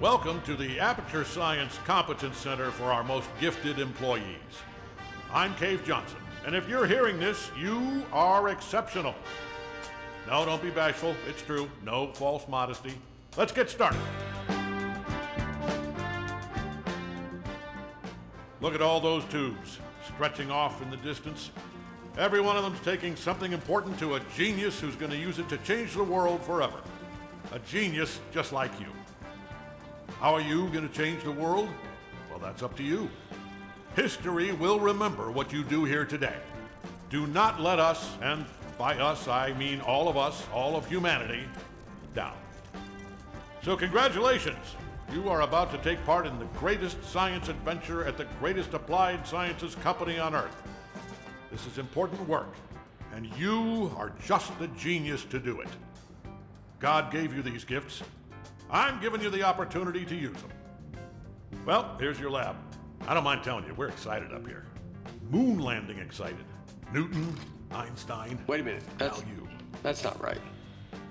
Welcome to the Aperture Science Competence Center for our most gifted employees. I'm Cave Johnson, and if you're hearing this, you are exceptional. No, don't be bashful. It's true. No false modesty. Let's get started. Look at all those tubes stretching off in the distance. Every one of them's taking something important to a genius who's going to use it to change the world forever. A genius just like you. How are you going to change the world? Well, that's up to you. History will remember what you do here today. Do not let us, and by us I mean all of us, all of humanity, down. So congratulations. You are about to take part in the greatest science adventure at the greatest applied sciences company on Earth. This is important work, and you are just the genius to do it. God gave you these gifts. I'm giving you the opportunity to use them. Well, here's your lab. I don't mind telling you, we're excited up here. Moon landing excited. Newton, Einstein. Wait a minute. That's not right.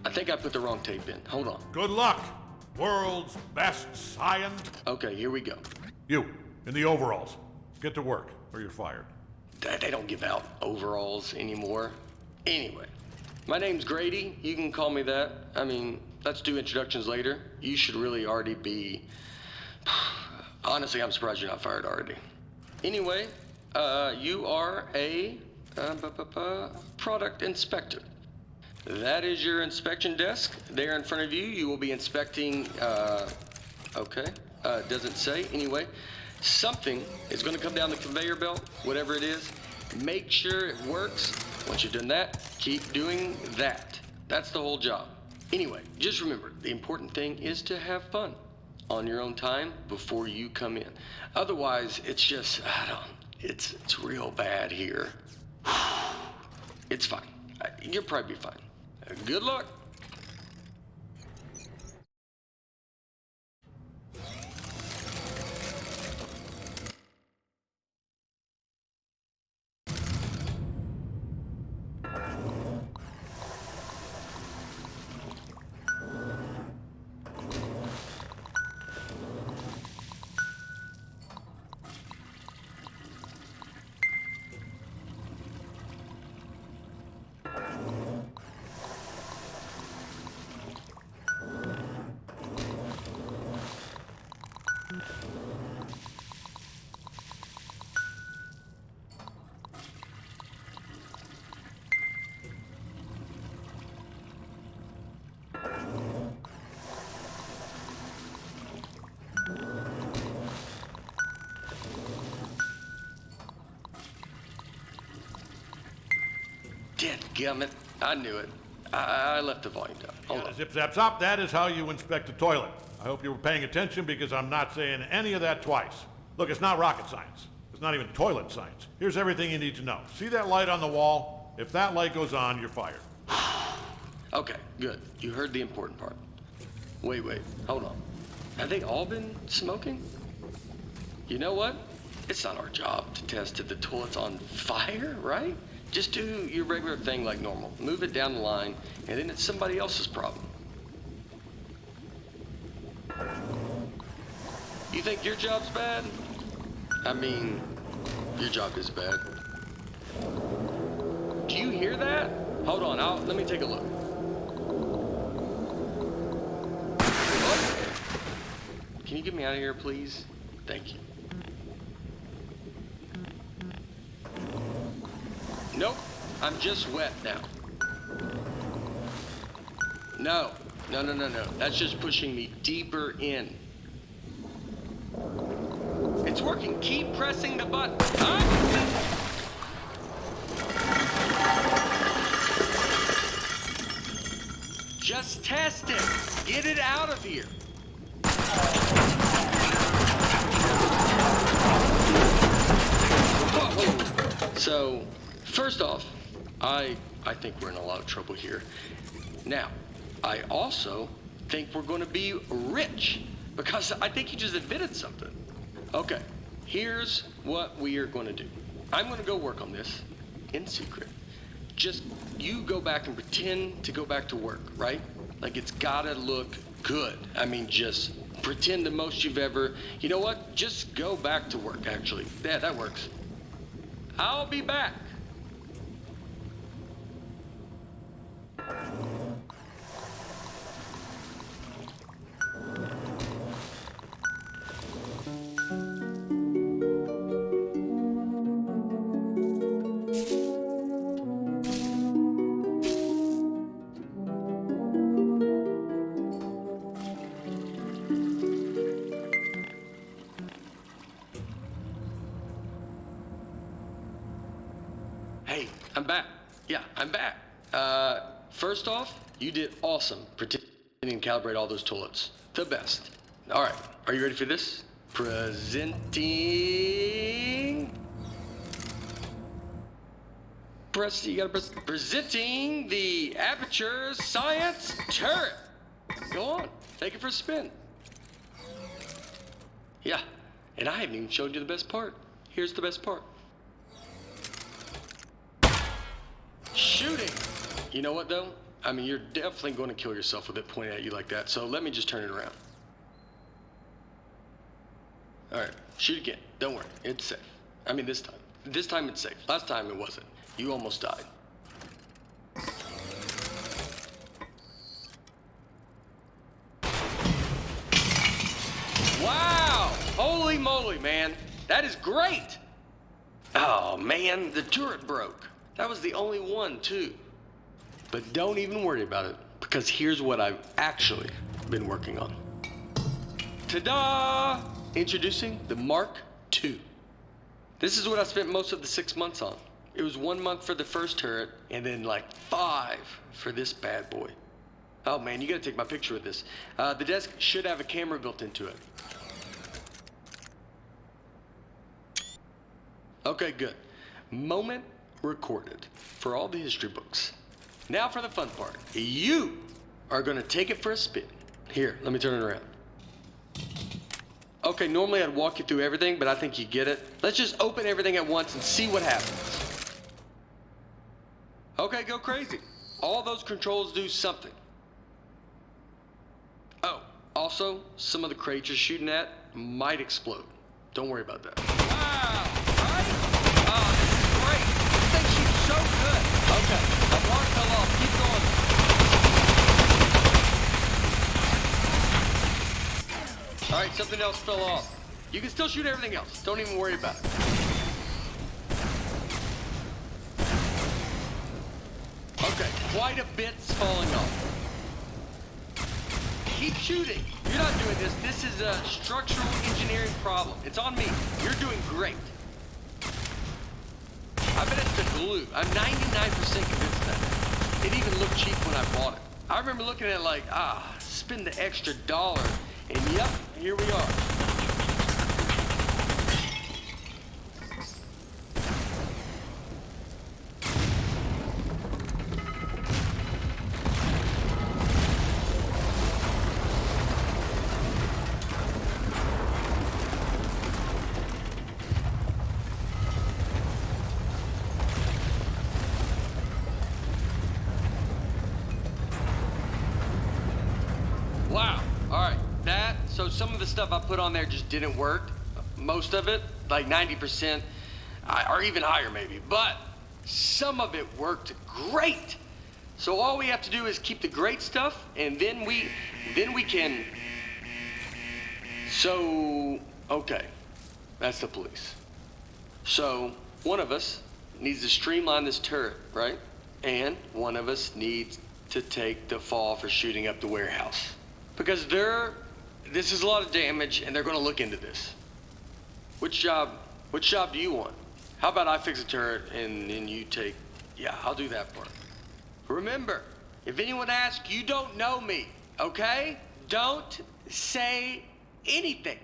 I think I put the wrong tape in. Hold on. Good luck, world's best science. Okay, here we go. You, in the overalls. Get to work, or you're fired. They don't give out overalls anymore. Anyway, my name's Grady. You can call me that. I mean, let's do introductions later. You should really already be... Honestly, I'm surprised you're not fired already. Anyway, you are a product inspector. That is your inspection desk. There in front of you, you will be inspecting, doesn't say. Anyway, something is going to come down the conveyor belt, whatever it is. Make sure it works. Once you've done that, keep doing that. That's the whole job. Anyway, just remember, the important thing is to have fun on your own time before you come in. Otherwise, it's just, it's real bad here. It's fine. You'll probably be fine. Good luck. Dadgummit, I knew it. I left the volume down. Hold on. Zip, zap, zop. That is how you inspect a toilet. I hope you were paying attention because I'm not saying any of that twice. Look, it's not rocket science. It's not even toilet science. Here's everything you need to know. See that light on the wall? If that light goes on, you're fired. Okay, good. You heard the important part. Wait, hold on. Have they all been smoking? You know what? It's not our job to test if the toilet's on fire, right? Just do your regular thing like normal. Move it down the line, and then it's somebody else's problem. You think your job's bad? I mean, your job is bad. Do you hear that? Hold on, let me take a look. Oh. Can you get me out of here, please? Thank you. Nope, I'm just wet now. No. That's just pushing me deeper in. It's working. Keep pressing the button. Huh? Just test it. Get it out of here. Whoa. So, first off, I think we're in a lot of trouble here. Now, I also think we're going to be rich because I think you just admitted something. Okay, here's what we are going to do. I'm going to go work on this in secret. Just you go back and pretend to go back to work, right? Like it's got to look good. I mean, just pretend the most you've ever... You know what? Just go back to work, actually. Yeah, that works. I'll be back. Hey, I'm back. Yeah, I'm back. First off, you did awesome pretending to calibrate all those toilets. The best. All right, are you ready for this? Presenting the Aperture Science Turret. Go on, take it for a spin. Yeah, and I haven't even showed you the best part. Here's the best part. Shooting! You know what, though? I mean, you're definitely going to kill yourself with it pointed at you like that, so let me just turn it around. All right, shoot again. Don't worry, it's safe. I mean, this time. This time it's safe. Last time it wasn't. You almost died. Wow! Holy moly, man. That is great! Oh, man, the turret broke. That was the only one, too. But don't even worry about it, because here's what I've actually been working on. Ta-da! Introducing the Mark II. This is what I spent most of the 6 months on. It was 1 month for the first turret, and then like 5 for this bad boy. Oh man, you gotta take my picture with this. The desk should have a camera built into it. Okay, good. Moment recorded for all the history books. Now for the fun part. You are gonna take it for a spin. Here, let me turn it around. Okay, normally I'd walk you through everything, but I think you get it. Let's just open everything at once and see what happens. Okay, go crazy. All those controls do something. Oh, also, some of the crates you're shooting at might explode. Don't worry about that. Wow, right? Oh, this is great. This thing shoots so good. Okay, the bar fell off. Keep going. All right, something else fell off. You can still shoot everything else. Don't even worry about it. Okay, quite a bit's falling off. Keep shooting. You're not doing this. This is a structural engineering problem. It's on me. You're doing great. I bet it's the glue. I'm 99% convinced that. It even looked cheap when I bought it. I remember looking at it like, spend the extra $1. And yep, here we are. Wow, all right. So some of the stuff I put on there just didn't work. Most of it, like 90%, or even higher maybe. But some of it worked great. So all we have to do is keep the great stuff, and then we can. So, okay, that's the police. So one of us needs to streamline this turret, right? And one of us needs to take the fall for shooting up the warehouse. Because this is a lot of damage, and they're going to look into this. Which job do you want? How about I fix a turret, and then you take... Yeah, I'll do that part. Remember, if anyone asks, you don't know me, okay? Don't say anything.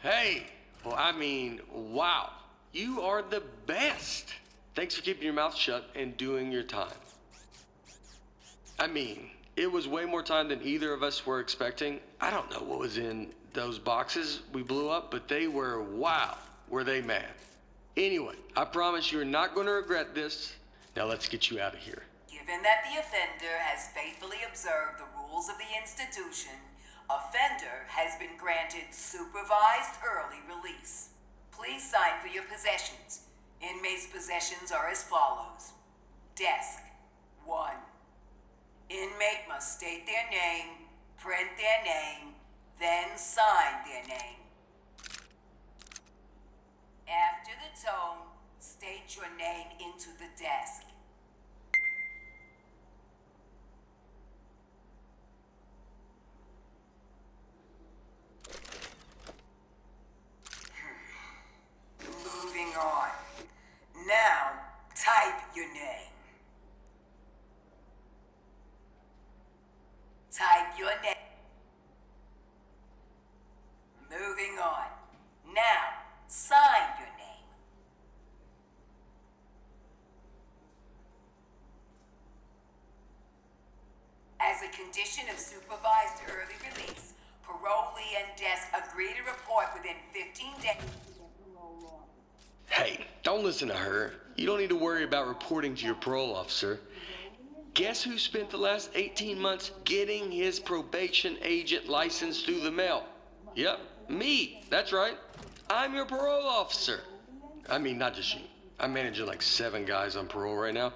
Hey, well, I mean, wow. You are the best. Thanks for keeping your mouth shut and doing your time. I mean, it was way more time than either of us were expecting. I don't know what was in those boxes we blew up, but they were, wow, were they mad. Anyway, I promise you're not going to regret this. Now let's get you out of here. Given that the offender has faithfully observed the rules of the institution, offender has been granted supervised early release. Please sign for your possessions. Inmates' possessions are as follows. Desk, 1. Inmate must state their name, print their name, then sign their name. After the tone, state your name into the desk. Moving on. Now, type your name. Type your name. Moving on. Now, sign your name. As a condition of supervised early release, parolee and desk agree to report within 15 days. Hey, don't listen to her. You don't need to worry about reporting to your parole officer. Guess who spent the last 18 months getting his probation agent license through the mail? Yep, me. That's right. I'm your parole officer. I mean, not just you. I'm managing like 7 guys on parole right now,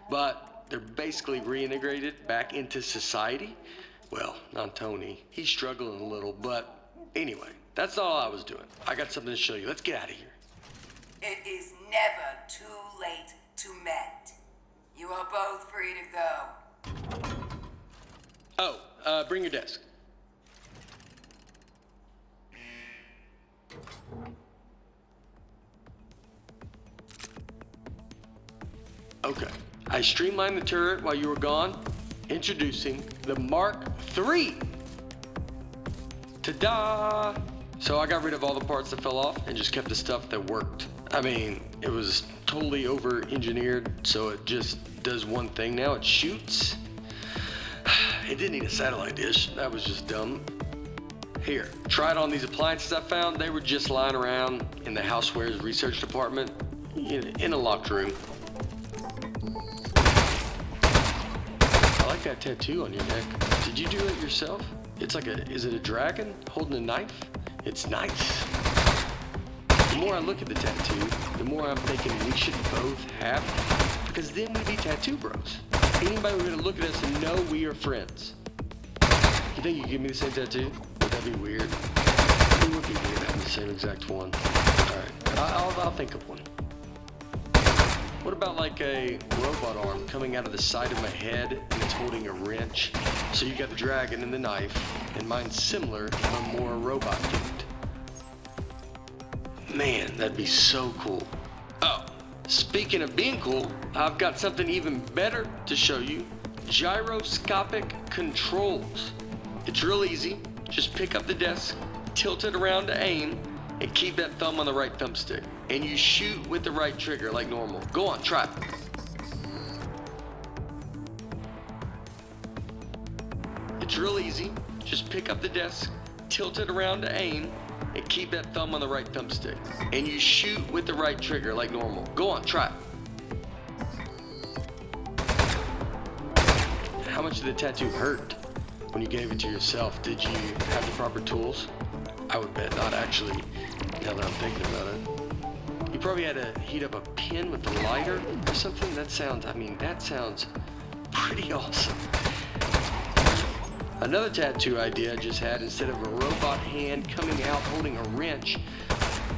but they're basically reintegrated back into society. Well, not Tony. He's struggling a little, but anyway, that's all I was doing. I got something to show you. Let's get out of here. It is never too late to mend. You are both free to go. Oh, bring your desk. Okay, I streamlined the turret while you were gone. Introducing the Mark III. Ta-da! So I got rid of all the parts that fell off and just kept the stuff that worked. I mean, it was totally over-engineered, so it just does one thing now. It shoots. It didn't need a satellite dish. That was just dumb. Here, try it on these appliances I found. They were just lying around in the housewares research department in a locked room. I like that tattoo on your neck. Did you do it yourself? It's like is it a dragon holding a knife? It's nice. The more I look at the tattoo, the more I'm thinking we should both have it. Because then we'd be tattoo bros. Anybody would look at us and know we are friends. You think you could give me the same tattoo? Would that be weird? It would be weird having the same exact one. Alright, I'll think of one. What about like a robot arm coming out of the side of my head and it's holding a wrench? So you got the dragon and the knife, and mine's similar, but more robot themed. Man, that'd be so cool. Oh, speaking of being cool, I've got something even better to show you. Gyroscopic controls. It's real easy. Just pick up the desk, tilt it around to aim, and keep that thumb on the right thumbstick. And you shoot with the right trigger like normal. Go on, try it. It's real easy. Just pick up the desk, tilt it around to aim, and keep that thumb on the right thumbstick. And you shoot with the right trigger like normal. Go on, try it. How much did the tattoo hurt when you gave it to yourself? Did you have the proper tools? I would bet not, actually, now that I'm thinking about it. You probably had to heat up a pin with a lighter or something. That sounds pretty awesome. Another tattoo idea I just had, instead of a robot hand coming out holding a wrench,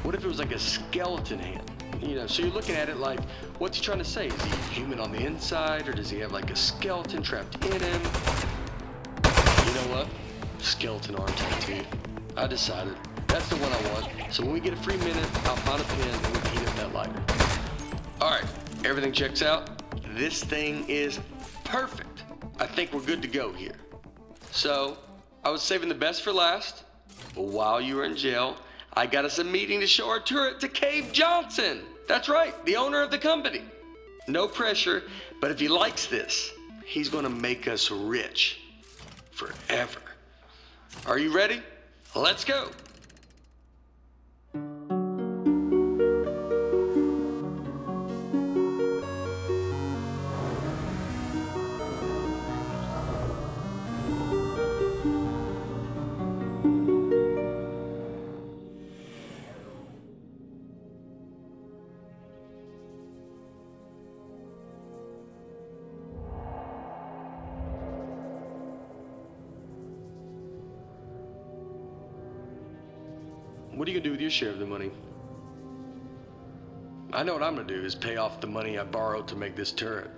what if it was like a skeleton hand? You know, so you're looking at it like, what's he trying to say? Is he human on the inside, or does he have like a skeleton trapped in him? You know what? Skeleton arm tattoo. I decided. That's the one I want. So when we get a free minute, I'll find a pin and we can heat up that lighter. Alright, everything checks out. This thing is perfect. I think we're good to go here. So, I was saving the best for last, but while you were in jail, I got us a meeting to show our turret to Cave Johnson. That's right, the owner of the company. No pressure, but if he likes this, he's gonna make us rich. Forever. Are you ready? Let's go. What are you gonna do with your share of the money? I know what I'm gonna do is pay off the money I borrowed to make this turret.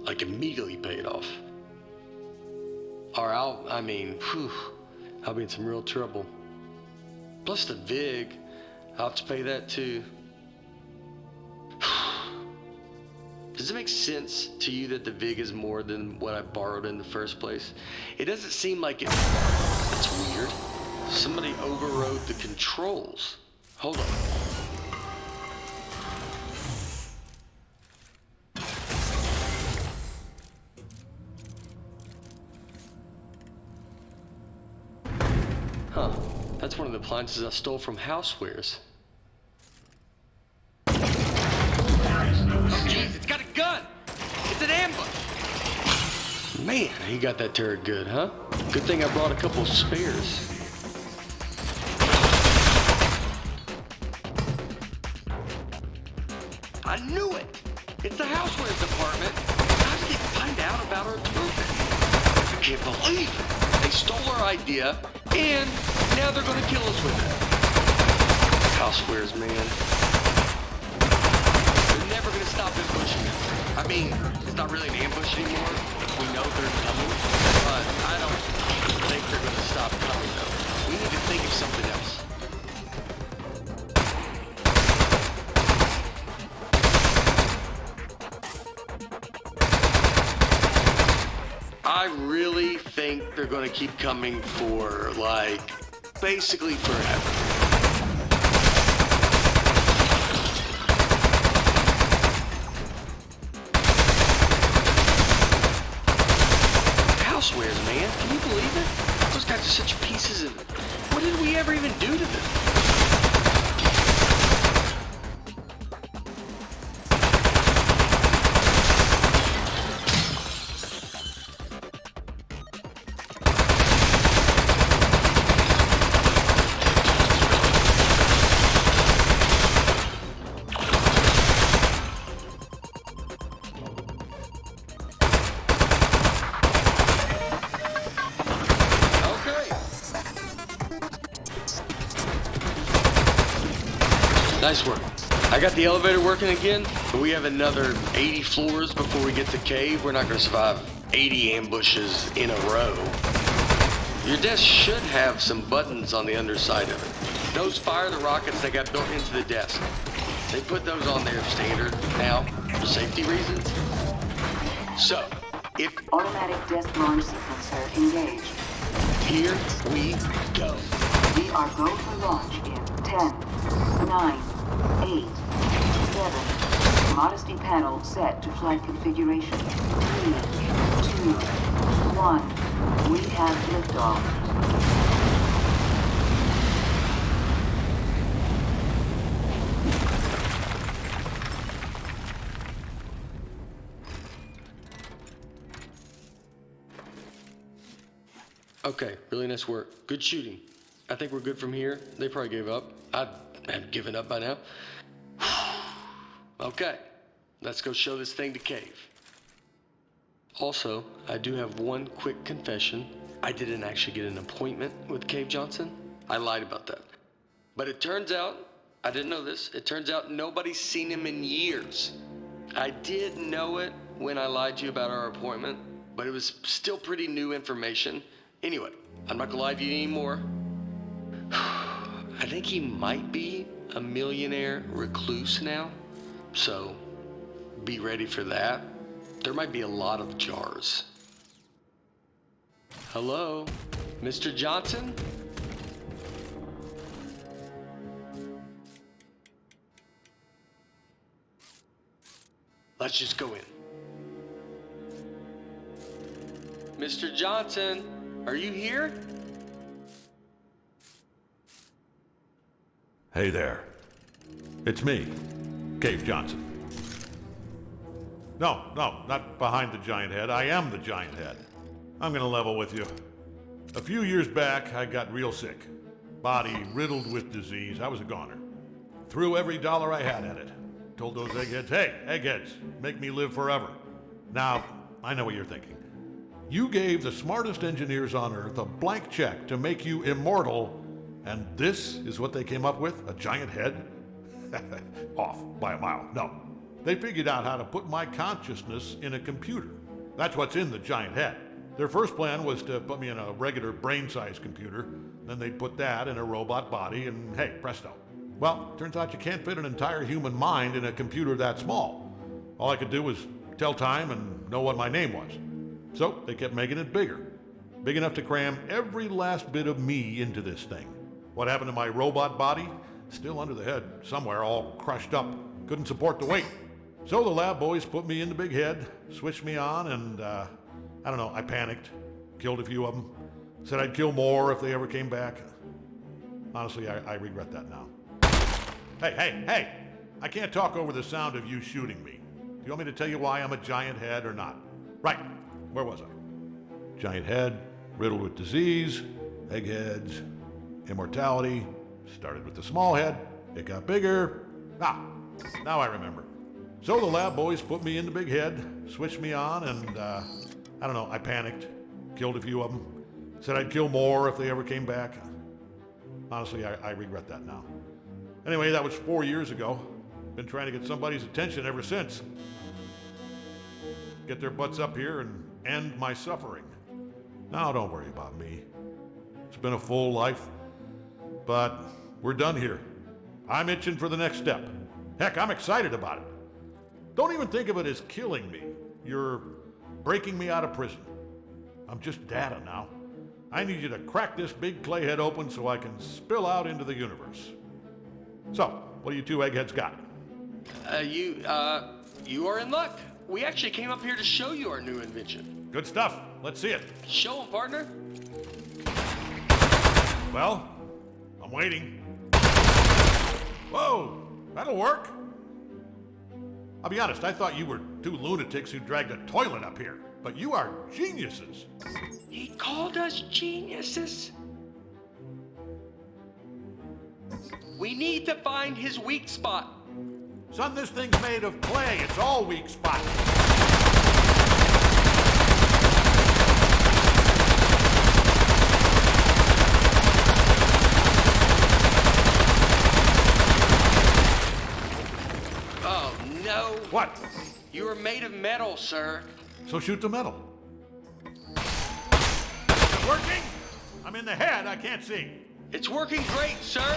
Like immediately pay it off. Or I'll be in some real trouble. Plus the VIG, I'll have to pay that too. Does it make sense to you that the VIG is more than what I borrowed in the first place? It doesn't seem like it. That's weird. Somebody overrode the controls. Hold on. Huh. That's one of the appliances I stole from Housewares. Oh, jeez, it's got a gun! It's an ambush! Man, he got that turret good, huh? Good thing I brought a couple of spares. I knew it! It's the Housewares department. How did they find out about our turret? I can't believe it. They stole our idea, and now they're gonna kill us with it. Housewares, man. They're never gonna stop ambushing us. I mean, it's not really an ambush anymore. We know they're coming, but I don't think they're gonna stop coming, though. We need to think of something else. I really think they're gonna keep coming for, like, basically forever. Housewares, man. Can you believe it? Those guys are such pieces of... What did we ever even do to them? Nice work. I got the elevator working again, but we have another 80 floors before we get to cave. We're not gonna survive 80 ambushes in a row. Your desk should have some buttons on the underside of it. Those fire the rockets that got built into the desk. They put those on there standard now for safety reasons. So, if Automatic desk launch sequencer engaged. here we go. We are go for launch in 10, 9, 8, 7. Modesty panel set to flight configuration. 3, 2, 1. We have liftoff. Okay, really nice work. Good shooting. I think we're good from here. They probably gave up. I'd have given up by now. Okay, let's go show this thing to Cave. Also, I do have one quick confession. I didn't actually get an appointment with Cave Johnson. I lied about that. But it turns out, I didn't know this, it turns out nobody's seen him in years. I did know it when I lied to you about our appointment, but it was still pretty new information. Anyway, I'm not gonna lie to you anymore. I think he might be a millionaire recluse now, so be ready for that. There might be a lot of jars. Hello, Mr. Johnson? Let's just go in. Mr. Johnson, are you here? Hey there. It's me, Cave Johnson. No, not behind the giant head. I am the giant head. I'm gonna level with you. A few years back, I got real sick. Body riddled with disease. I was a goner. Threw every dollar I had at it. Told those eggheads, hey, eggheads, make me live forever. Now, I know what you're thinking. You gave the smartest engineers on Earth a blank check to make you immortal, and this is what they came up with? A giant head? Off by a mile. No. They figured out how to put my consciousness in a computer. That's what's in the giant head. Their first plan was to put me in a regular brain-sized computer, then they'd put that in a robot body, and hey, presto. Well, turns out you can't fit an entire human mind in a computer that small. All I could do was tell time and know what my name was. So they kept making it bigger. Big enough to cram every last bit of me into this thing. What happened to my robot body? Still under the head, somewhere, all crushed up. Couldn't support the weight. So the lab boys put me in the big head, switched me on, and I don't know, I panicked. Killed a few of them. Said I'd kill more if they ever came back. Honestly, I regret that now. Hey! I can't talk over the sound of you shooting me. Do you want me to tell you why I'm a giant head or not? Right, where was I? Giant head, riddled with disease, eggheads, immortality. Started with the small head, it got bigger. Now I remember. So the lab boys put me in the big head, switched me on, and I don't know, I panicked. Killed a few of them. Said I'd kill more if they ever came back. Honestly, I regret that now. Anyway, that was 4 years ago. Been trying to get somebody's attention ever since. Get their butts up here and end my suffering. Now don't worry about me. It's been a full life, but we're done here. I'm itching for the next step. Heck, I'm excited about it. Don't even think of it as killing me. You're breaking me out of prison. I'm just data now. I need you to crack this big clay head open so I can spill out into the universe. So, what do you two eggheads got? You are in luck. We actually came up here to show you our new invention. Good stuff. Let's see it. Show 'em, partner. Well, I'm waiting. Whoa, that'll work. I'll be honest, I thought you were two lunatics who dragged a toilet up here, but you are geniuses. He called us geniuses. We need to find his weak spot. Son, this thing's made of clay. It's all weak spots. Oh, no. What? You are made of metal, sir. So shoot the metal. Is it working? I'm in the head. I can't see. It's working great, sir.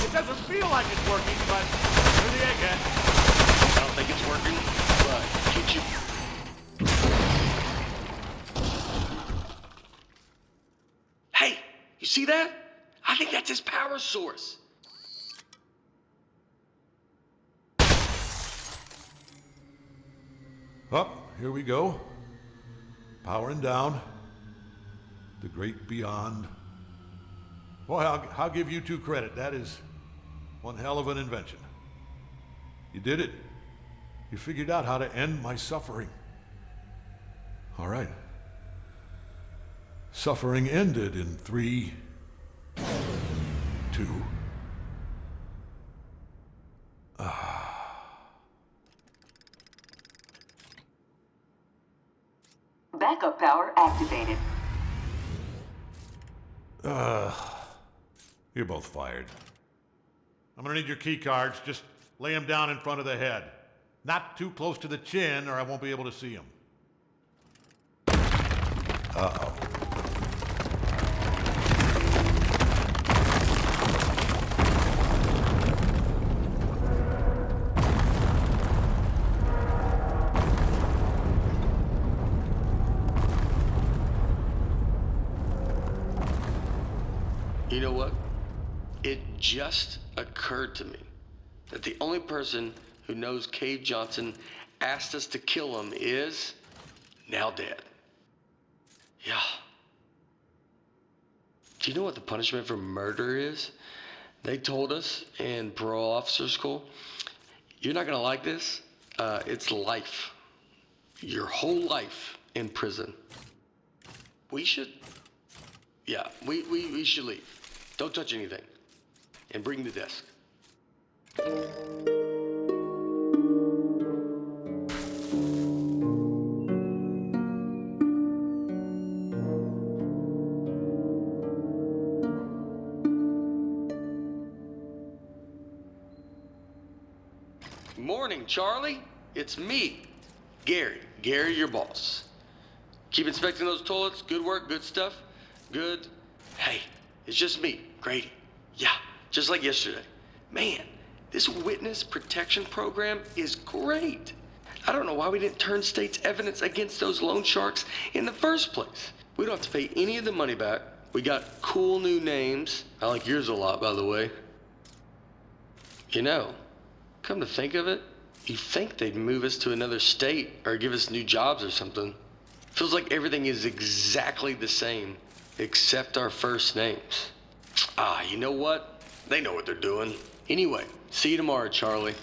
It doesn't feel like it's working, but you're the egghead. I don't think it's working, but get you. Hey, you see that? I think that's his power source. Up, here we go. Powering down. The great beyond. Boy, I'll give you two credit. That is one hell of an invention. You did it. You figured out how to end my suffering. All right. Suffering ended in 3, 2. Backup power activated. You're both fired. I'm gonna need your key cards. Just lay them down in front of the head. Not too close to the chin or I won't be able to see them. Uh-oh. You know what? It just occurred to me that the only person who knows Cave Johnson asked us to kill him is now dead. Yeah. Do you know what the punishment for murder is? They told us in parole officer school, you're not gonna like this. It's life. Your whole life in prison. We should leave. Don't touch anything. And bring the desk. Morning, Charlie. It's me, Gary. Gary, your boss. Keep inspecting those toilets. Good work, good stuff. Good. Hey, it's just me, Grady. Yeah, just like yesterday. Man, this witness protection program is great. I don't know why we didn't turn state's evidence against those loan sharks in the first place. We don't have to pay any of the money back. We got cool new names. I like yours a lot, by the way. You know, come to think of it, you'd think they'd move us to another state or give us new jobs or something. Feels like everything is exactly the same, except our first names. You know what? They know what they're doing. Anyway, see you tomorrow, Charlie.